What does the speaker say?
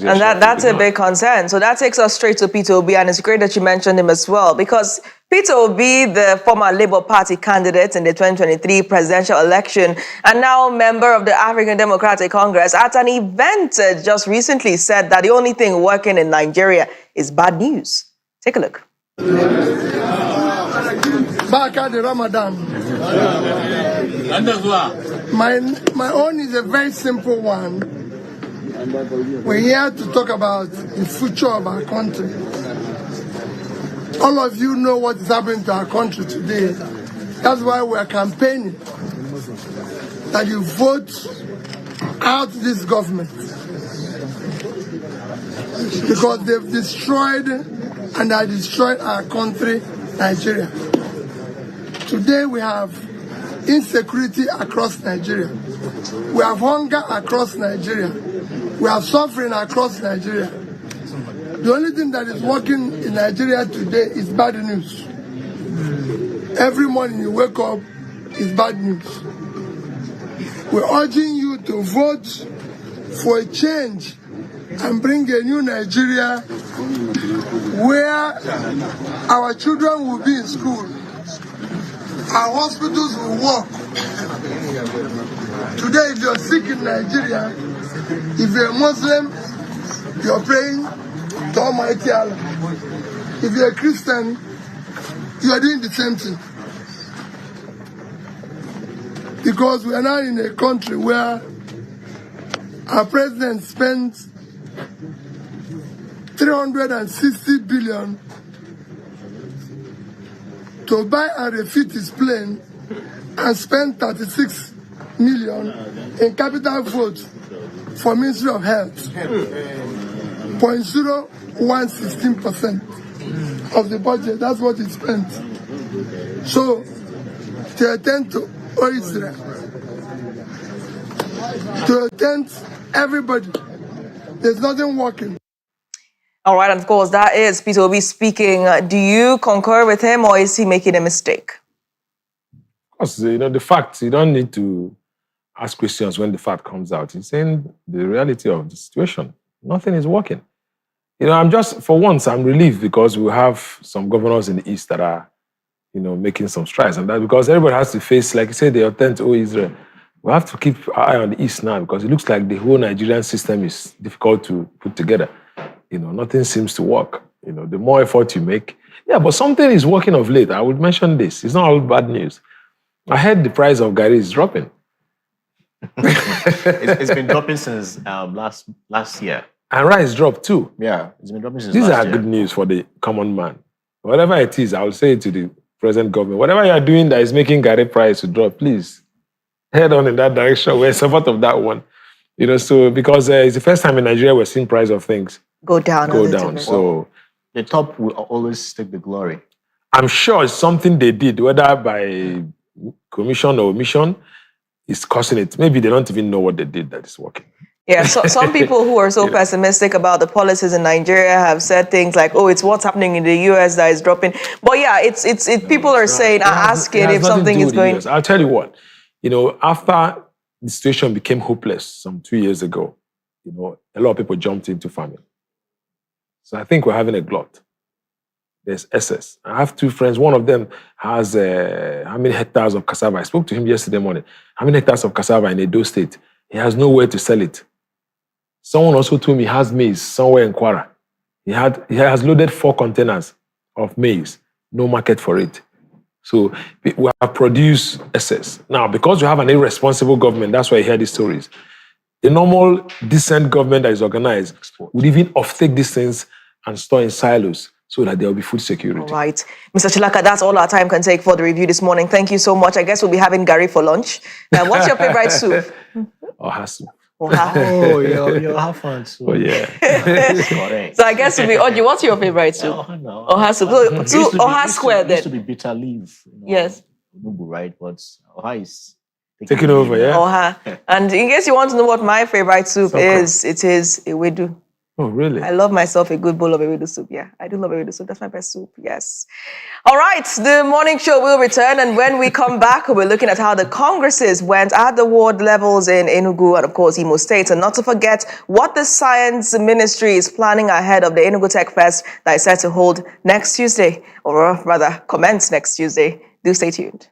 And that's a big concern. So that takes us straight to Peter Obi, and it's great that you mentioned him as well, because Peter Obi, the former Labour Party candidate in the 2023 presidential election, and now member of the African Democratic Congress, at an event just recently said that the only thing working in Nigeria is bad news. Take a look. Back at the Ramadan. My own is a very simple one. We're here to talk about the future of our country. All of you know what is happening to our country today. That's why we're campaigning that you vote out this government. Because they've destroyed and are destroyed our country, Nigeria. Today we have insecurity across Nigeria. We have hunger across Nigeria. We have suffering across Nigeria. The only thing that is working in Nigeria today is bad news. Every morning you wake up is bad news. We're urging you to vote for a change and bring a new Nigeria where our children will be in school, our hospitals will work. Today, if you're sick in Nigeria, if you're a Muslim, you're praying to Almighty Allah. If you're a Christian, you are doing the same thing. Because we are now in a country where our president spends 360 billion to buy and refit his plane and spend 36 million in capital votes for Ministry of Health. 0.0116% of the budget, that's what he spent. So, to attend to Israel, to attend everybody, there's nothing working. All right, and of course, that is Peter Obi speaking. Do you concur with him, or is he making a mistake? Of course, the facts, you don't need to ask questions when the fact comes out. He's saying the reality of the situation. Nothing is working. For once, I'm relieved because we have some governors in the East that are, making some strides. And that because everybody has to face, like you said, the authentic Israel. We have to keep our eye on the East now because it looks like the whole Nigerian system is difficult to put together. Nothing seems to work. The more effort you make. Yeah, but something is working of late. I would mention this. It's not all bad news. I heard the price of Gari is dropping. It's been dropping since last year. And rice dropped too. Yeah, it's been dropping since These last are year. good news for the common man. Whatever it is, I will say it to the present government. Whatever you are doing that is making Gari price to drop, please head on in that direction. We're in support of that one. So because it's the first time in Nigeria we're seeing price of things go down. So the top will always take the glory. I'm sure it's something they did, whether by commission or omission, is causing it. Maybe they don't even know what they did that is working. Yeah, so some people who are so pessimistic about the policies in Nigeria have said things like, "Oh, it's what's happening in the US that is dropping." But yeah, it's people are saying, asking if something is going. I'll tell you what. After the situation became hopeless some 2 years ago, a lot of people jumped into farming. So I think we're having a glut. There's excess. I have two friends. One of them has how many hectares of cassava? I spoke to him yesterday morning. How many hectares of cassava in Edo State? He has nowhere to sell it. Someone also told me he has maize somewhere in Kwara. He has loaded 4 containers of maize. No market for it. So we have produced excess. Now, because we have an irresponsible government, that's why I hear these stories. A normal, decent government that is organized would even off-take these things and store in silos so that there will be food security. All right. Mr. Chilaka, that's all our time can take for the review this morning. Thank you so much. I guess we'll be having Gari for lunch. What's your favorite soup? Oha soup. Oh, you're half fun soup. Oh, yeah. So I guess we'll be on you. What's your favorite soup? Oha soup. So Oha square then. It used to be bitter leaf. Yes. Right? But Oha is taking over, yeah. Oha. And in case you want to know what my favorite soup is, it is ewedu. Oh, really? I love myself a good bowl of ewedu soup. Yeah, I do love ewedu soup. That's my best soup. Yes. All right, the morning show will return, and when we come back, we're looking at how the congresses went at the ward levels in Enugu and, of course, Imo State, and not to forget what the Science Ministry is planning ahead of the Enugu Tech Fest that is set to hold next Tuesday, or rather commence next Tuesday. Do stay tuned.